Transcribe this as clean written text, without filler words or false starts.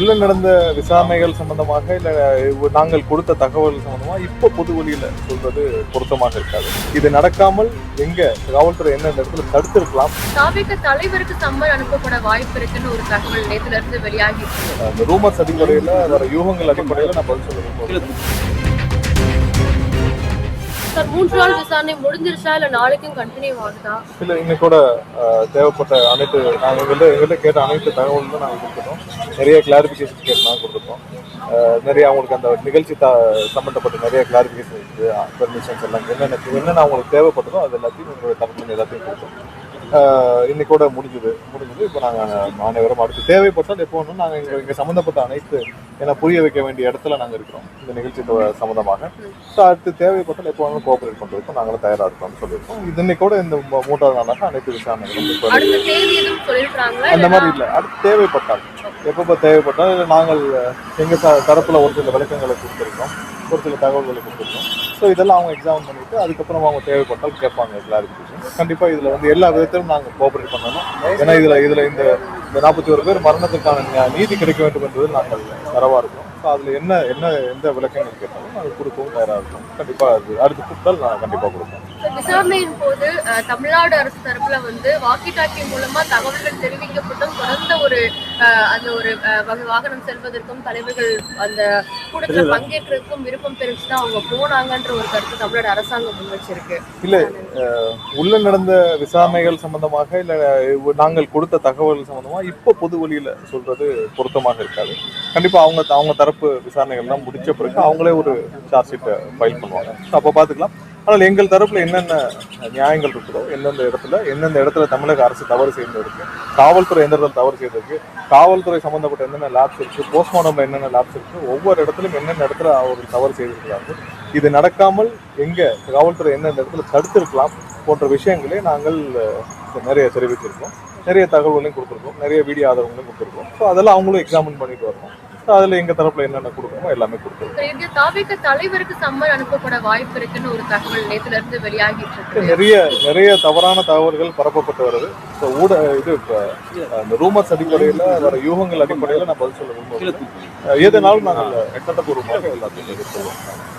உள்ள நடந்த விசாரணைகள் சம்பந்தமாக இல்ல நாங்கள் கொடுத்த தகவல் சம்பந்தமா இப்ப பொது வழியில சொல்றது பொருத்தமாக இருக்காது. இது நடக்காமல் எங்க காவல்துறை என்ன இந்த இடத்துல தடுத்திருக்கலாம். தாவேக தலைவருக்கு சம்மன் அனுப்பப்பட வாய்ப்பு இருக்குன்னு ஒரு தகவல் நேத்துல இருந்து வெளியாகி இருக்கு. அந்த ரூமர்ஸ் அடிப்படையில வர யூகங்கள் அடிப்படையில நான் பதில் சொல்ல சார் 3 நாள் விசாரணை முடிஞ்சிருச்சா இல்ல நாளைக்கும் கண்டினியூ ஆகுதா? இல்ல இன்னைக்கு கூட தேவைப்பட்ட அனைத்து நாங்கள் எங்கள்கிட்ட கேட்ட அனைத்து தகவல்களும் நாங்கள் கொடுத்துட்டோம். நிறைய கிளாரிபிகேஷன் கேட்டு நாங்கள் கொடுத்துருக்கோம். நிறைய அவங்களுக்கு அந்த நிகழ்ச்சி சம்பந்தப்பட்ட நிறைய கிளாரிபிகேஷன் இருக்குது, பெர்மிஷன்ஸ் எல்லாம் என்னென்ன அவங்களுக்கு தேவைப்பட்டதோ அது எல்லாத்தையும் எங்களுடைய தரப்புல எல்லாத்தையும் கொடுத்தோம். இன்னைக்கு கூட முடிஞ்சுது. இப்போ நாங்கள் அனைவரும் அடுத்து தேவைப்பட்டால் எப்போ ஒன்றும் நாங்கள் இங்கே சம்மந்தப்பட்ட அனைத்து ஏன்னா புரிய வைக்க வேண்டிய இடத்துல நாங்கள் இருக்கிறோம் இந்த நிகழ்ச்சி சம்மந்தமாக. ஸோ அடுத்து தேவைப்பட்டால் எப்போ ஒன்றும் கோஆபரேட் பண்ணுறதுக்கும் நாங்களும் தயாராக இருக்கோம்னு சொல்லியிருக்கோம். இன்னைக்கு கூட இந்த 3வது நாளாக அனைத்து விசாரணைகளும் அந்த மாதிரி இல்லை. அடுத்து தேவைப்பட்டால் எப்போ தேவைப்பட்டால் இல்லை நாங்கள் எங்கள் தரப்பில் ஒரு சில விளக்கங்களை கொடுத்துருக்கோம், ஒரு சில தகவல்களை கொடுத்துருக்கோம். ஸோ இதெல்லாம் அவங்க எக்ஸாமின் பண்ணிட்டு அதுக்கப்புறம் அவங்க தேவைப்பட்டால் கேட்பாங்க கிளாரிஃபிகேஷன். கண்டிப்பாக இதில் வந்து எல்லா விதத்திலும் நாங்கள் கோஆபரேட் பண்ணணும். ஏன்னா இதில் இந்த 41 பேர் மரணத்துக்கான நீதி கிடைக்க வேண்டும் என்பதில் நாங்கள் தரவாக இருக்கோம். ஸோ அதில் எந்த விளக்கங்கள் கேட்டாலும் நாங்கள் கொடுக்கவும் தயாராக இருக்கோம். கண்டிப்பாக அது அடுத்த கூப்பிட்டால் நான் கண்டிப்பாக கொடுப்போம். விசாரணையின் போது தமிழ்நாடு அரசு தரப்புல வந்து வாக்கி டாக்கி மூலமா தகவல்கள் தெரிவிக்கப்பட்டும் தொடர்ந்த ஒரு வாகனம் செல்வதற்கும் தலைவர்கள் அந்த கூட்டத்தில் பங்கேற்றதுக்கும் விருப்பம் தெரிவிச்சுதான் அவங்க போனாங்கன்ற ஒரு கருத்து தமிழ்நாடு அரசாங்கம் முன் வச்சிருக்கு. இல்ல உள்ள நடந்த விசாரணைகள் சம்பந்தமாக இல்ல நாங்கள் கொடுத்த தகவல் சம்பந்தமா இப்ப பொது வழியில சொல்றது பொருத்தமாக இருக்காது. கண்டிப்பா அவங்க தரப்பு விசாரணைகள் எல்லாம் முடிச்ச பிறகு அவங்களே ஒரு சார்ஜ் ஷீட்டை ஃபைல் பண்ணுவாங்க. அப்ப பாத்துக்கலாம். ஆனால் எங்கள் தரப்புல என்னென்ன நியாயங்கள் இருக்குதோ எந்தெந்த இடத்துல தமிழக அரசு தவறு செய்திருக்கு, காவல்துறை எந்த இடத்துல தவறு செய்திருக்கு, காவல்துறை சம்பந்தப்பட்ட என்னென்ன லேப்ஸ் இருக்கு, போஸ்ட்மார்டம்ல என்னென்ன லேப்ஸ் இருக்கு, ஒவ்வொரு இடத்துலையும் என்னென்ன இடத்துல அவர்கள் தவறு செய்திருக்கிறார்கள், இது நடக்காமல் எங்க காவல்துறை என்னென்ன இடத்துல தடுத்திருக்கலாம் போன்ற விஷயங்களே நாங்கள் நிறைய தெரிவிச்சிருக்கோம். நிறைய தகவல்களையும் கொடுத்துருக்கோம், நிறைய வீடியோ ஆதாரங்களையும் கொடுத்துருக்கோம். ஸோ அதெல்லாம் அவங்களும் எக்ஸாமின் பண்ணிட்டு வரணும். அதுல எங்க தரப்புல என்னென்ன கொடுக்கணுமோ எல்லாமே கொடுத்துருக்கோம். தாவேக தலைவருக்கு சம்மன் அனுப்பப்பட வாய்ப்பு இருக்குன்னு ஒரு தகவல் நேத்துல இருந்து வெளியாகி இருக்கு. நிறைய தவறான தகவல்கள் பரப்பப்பட்டு வருது. இந்த ரூமர்ஸ் அடிப்படையில வர யூகங்கள் அடிப்படையில நான் பதில் சொல்ல விரும்புகிறேன். எதனாலும் நாங்கள் சட்டப்பூர்வமாக எல்லாத்தையும் எதிர்கொள்வோம்.